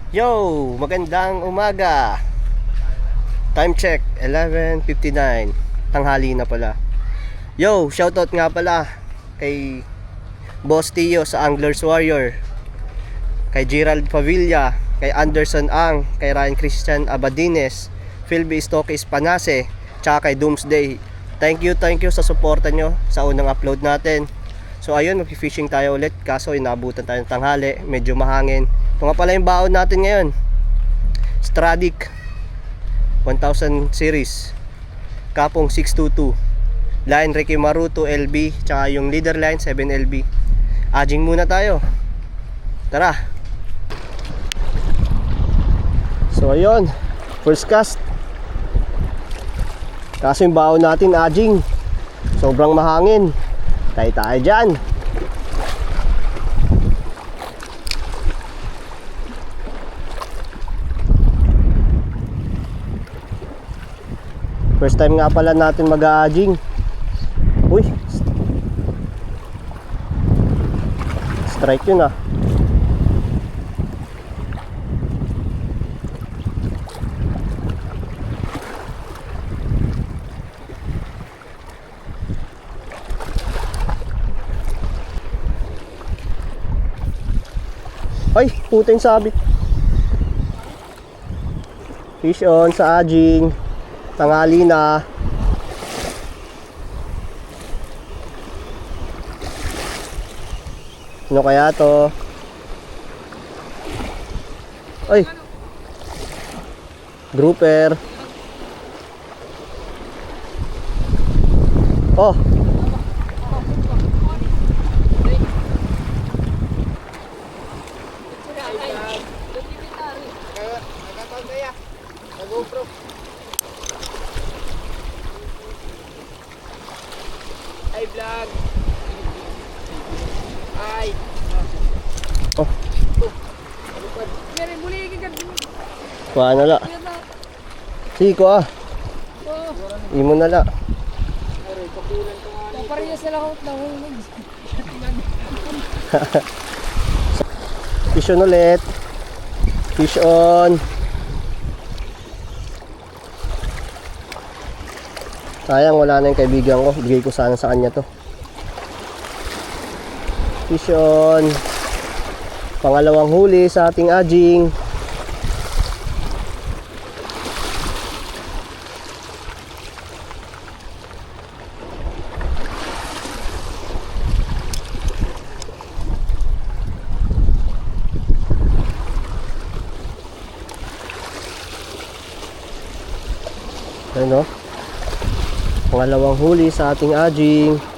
Yo, magandang umaga. Time check 11:59. Tanghali na pala. Yo, shoutout nga pala kay Boss Tio sa Anglers Warrior, kay Gerald Pavilla, kay Anderson Ang, kay Ryan Christian Abadines, Philby Stokis Panase, tsaka kay Doomsday. Thank you sa suporta nyo sa unang upload natin. So ayun, mag-fishing tayo ulit, kaso inabutan tayo ng tanghali, medyo mahangin. Ito nga pala yung baon natin ngayon, Stradic 1000 series, kapong 622, line Ricky Maruto LB, tsaka yung leader line 7LB. Ajing muna tayo, tara. So ayun, first cast. Kaso yung baon natin ajing, sobrang mahangin. Tayo dyan. First time nga pala natin mag-aajing. Uy, strike yun ah. Ay, puta yung sabit. Fish on sa ajing. Tanghali na. Ano kaya to? Ay, grouper. Oh, ay vlog. Ay. oh. Mere muli ka. Kuha na la. Sige ko ah. Imo na la. Aray, pakulan ko nga. Pareha sila ko na hulog. Fish on ulit. Fish on. Sayang wala na yung kaibigan ko. Bigay ko sana sa kanya to. Fish on. Pangalawang huli sa ating ajing. Ano? Pangalawang huli sa ating ajing.